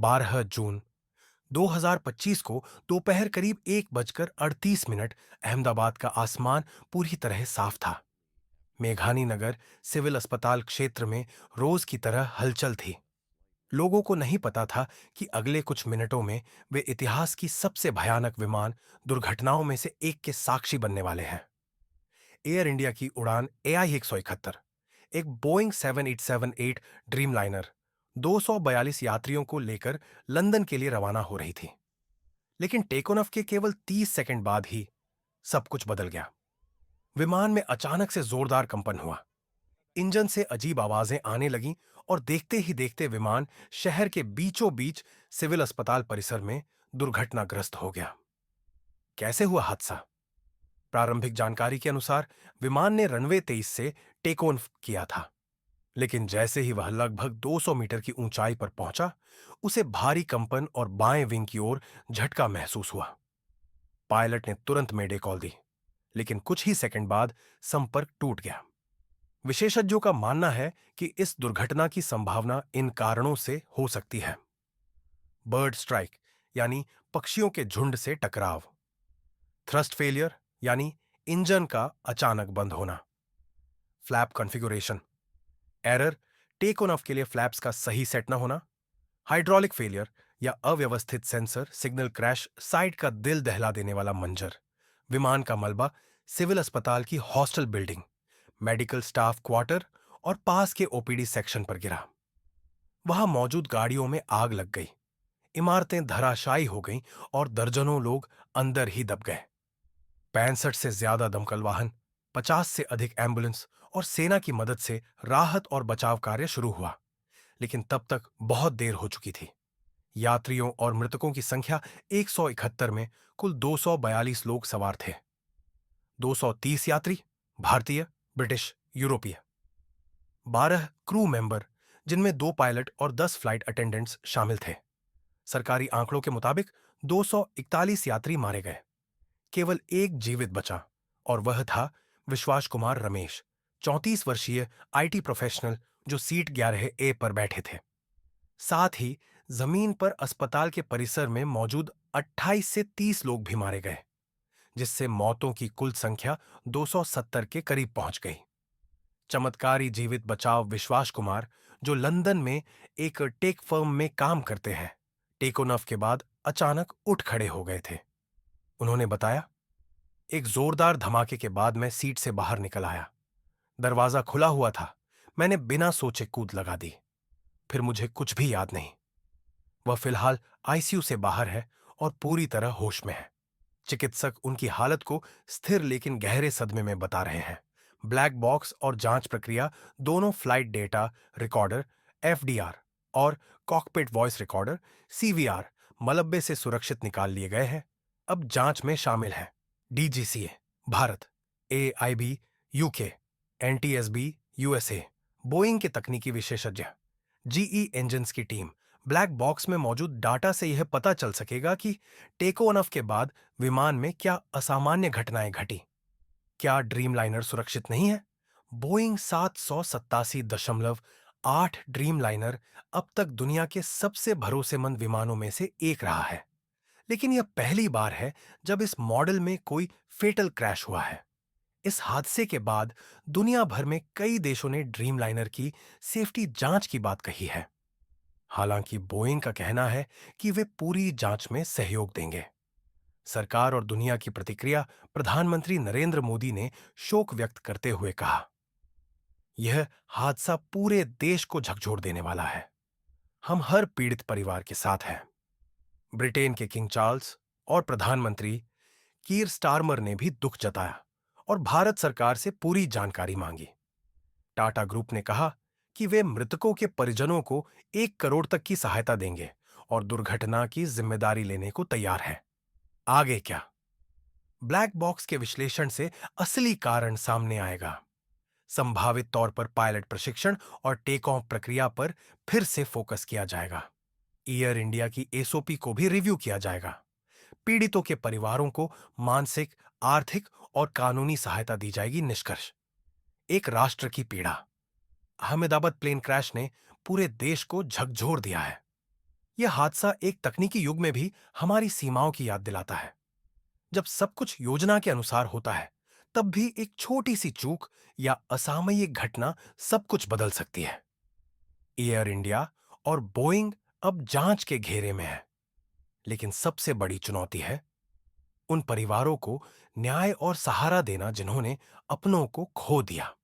12 जून 2025 को दोपहर करीब 1:38 अहमदाबाद का आसमान पूरी तरह साफ था। मेघानी नगर सिविल अस्पताल क्षेत्र में रोज की तरह हलचल थी। लोगों को नहीं पता था कि अगले कुछ मिनटों में वे इतिहास की सबसे भयानक विमान दुर्घटनाओं में से एक के साक्षी बनने वाले हैं। एयर इंडिया की उड़ान AI-171 एक बोइंग 7878 ड्रीमलाइनर 242 यात्रियों को लेकर लंदन के लिए रवाना हो रही थी। लेकिन टेक ऑफ के केवल 30 सेकंड बाद ही सब कुछ बदल गया। विमान में अचानक से जोरदार कंपन हुआ। इंजन से अजीब आवाजें आने लगीं और देखते ही देखते विमान शहर के बीचों बीच सिविल अस्पताल परिसर में दुर्घटनाग्रस्त हो गया। कैसे हुआ हादसा? प्रारंभिक जानकारी के अनुसार विमान ने रनवे 23 से टेक ऑन किया था, लेकिन जैसे ही वह लगभग 200 मीटर की ऊंचाई पर पहुंचा, उसे भारी कंपन और बाएं विंग की ओर झटका महसूस हुआ। पायलट ने तुरंत मेडे कॉल दी, लेकिन कुछ ही सेकंड बाद संपर्क टूट गया। विशेषज्ञों का मानना है कि इस दुर्घटना की संभावना इन कारणों से हो सकती है। बर्ड स्ट्राइक यानी पक्षियों के झुंड से टकराव, थ्रस्ट फेलियर यानी इंजन का अचानक बंद होना, flap configuration error, take on off के लिए फ्लैप्स का सही सेट न होना, हाइड्रोलिक फेलियर या अव्यवस्थित सेंसर सिग्नल क्रैश, साइड का दिल दहला देने वाला मंजर, विमान का मलबा सिविल अस्पताल की hostel building, medical staff quarter और पास के ओपीडी सेक्शन पर गिरा। वहां मौजूद गाड़ियों में आग लग गई, इमारतें धराशायी हो गईं और दर्जनों लोग अंदर ही दब गए। 65 से ज्यादा दमकल वाहन, 50 से अधिक एम्बुलेंस और सेना की मदद से राहत और बचाव कार्य शुरू हुआ, लेकिन तब तक बहुत देर हो चुकी थी। यात्रियों और मृतकों की संख्या 171 में कुल 242 लोग सवार थे। 230 यात्री भारतीय, ब्रिटिश, यूरोपीय। 12 क्रू मेंबर, जिनमें 2 पायलट और 10 फ्लाइट अटेंडेंट्स शामिल थे। सरकारी आंकड़ों के मुताबिक 241 यात्री मारे गए। केवल एक जीवित बचा और वह था विश्वास कुमार रमेश, 34 वर्षीय IT प्रोफेशनल, जो सीट 11A पर बैठे थे। साथ ही जमीन पर अस्पताल के परिसर में मौजूद 28 से 30 लोग भी मारे गए, जिससे मौतों की कुल संख्या 270 के करीब पहुंच गई। चमत्कारी जीवित बचाव विश्वास कुमार, जो लंदन में एक टेक फर्म में काम करते हैं, टेक ऑफ के बाद अचानक उठ खड़े हो गए थे। उन्होंने बताया, एक जोरदार धमाके के बाद मैं सीट से बाहर निकल आया। दरवाजा खुला हुआ था। मैंने बिना सोचे कूद लगा दी। फिर मुझे कुछ भी याद नहीं। वह फिलहाल आईसीयू से बाहर है और पूरी तरह होश में है। चिकित्सक उनकी हालत को स्थिर लेकिन गहरे सदमे में बता रहे हैं। ब्लैक बॉक्स और जांच प्रक्रिया दोनों फ्लाइट डेटा रिकॉर्डर FDR और कॉकपिट वॉइस रिकॉर्डर CVR मलबे से सुरक्षित निकाल लिए गए हैं। अब जांच में शामिल है DGCA Bharat, AIB UK, NTSB USA, Boeing के तकनीकी विशेषज्ञ, GE इंजन्स की टीम। ब्लैक बॉक्स में मौजूद डाटा से यह पता चल सकेगा कि टेक ऑफ के बाद विमान में क्या असामान्य घटनाएं घटी। क्या ड्रीमलाइनर सुरक्षित नहीं है? बोइंग 787.8 ड्रीमलाइनर अब तक दुनिया के सबसे भरोसेमंद विमानों में से एक रहा है, लेकिन यह पहली बार है जब इस मॉडल में कोई फेटल क्रैश हुआ है। इस हादसे के बाद दुनिया भर में कई देशों ने ड्रीमलाइनर की सेफ्टी जांच की बात कही है। हालांकि बोइंग का कहना है कि वे पूरी जांच में सहयोग देंगे। सरकार और दुनिया की प्रतिक्रिया, प्रधानमंत्री नरेंद्र मोदी ने शोक व्यक्त करते हुए कहा, यह हादसा पूरे देश को झकझोर देने वाला है। हम हर पीड़ित परिवार के साथ हैं। ब्रिटेन के किंग चार्ल्स और प्रधानमंत्री कीर स्टारमर ने भी दुख जताया और भारत सरकार से पूरी जानकारी मांगी। टाटा ग्रुप ने कहा कि वे मृतकों के परिजनों को 1 करोड़ तक की सहायता देंगे और दुर्घटना की जिम्मेदारी लेने को तैयार हैं। आगे क्या? ब्लैक बॉक्स के विश्लेषण से असली कारण सामने आएगा। संभावित तौर पर पायलट प्रशिक्षण और टेक ऑफ प्रक्रिया पर फिर से फोकस किया जाएगा। एयर इंडिया की SOP को भी रिव्यू किया जाएगा। पीड़ितों के परिवारों को मानसिक, आर्थिक और कानूनी सहायता दी जाएगी। निष्कर्ष, एक राष्ट्र की पीड़ा। अहमदाबाद प्लेन क्रैश ने पूरे देश को झकझोर दिया है। यह हादसा एक तकनीकी युग में भी हमारी सीमाओं की याद दिलाता है। जब सब कुछ योजना के अनुसार होता है, तब भी एक छोटी सी चूक या असामयिक घटना सब कुछ बदल सकती है। एयर इंडिया और बोइंग अब जांच के घेरे में है, लेकिन सबसे बड़ी चुनौती है उन परिवारों को न्याय और सहारा देना जिन्होंने अपनों को खो दिया।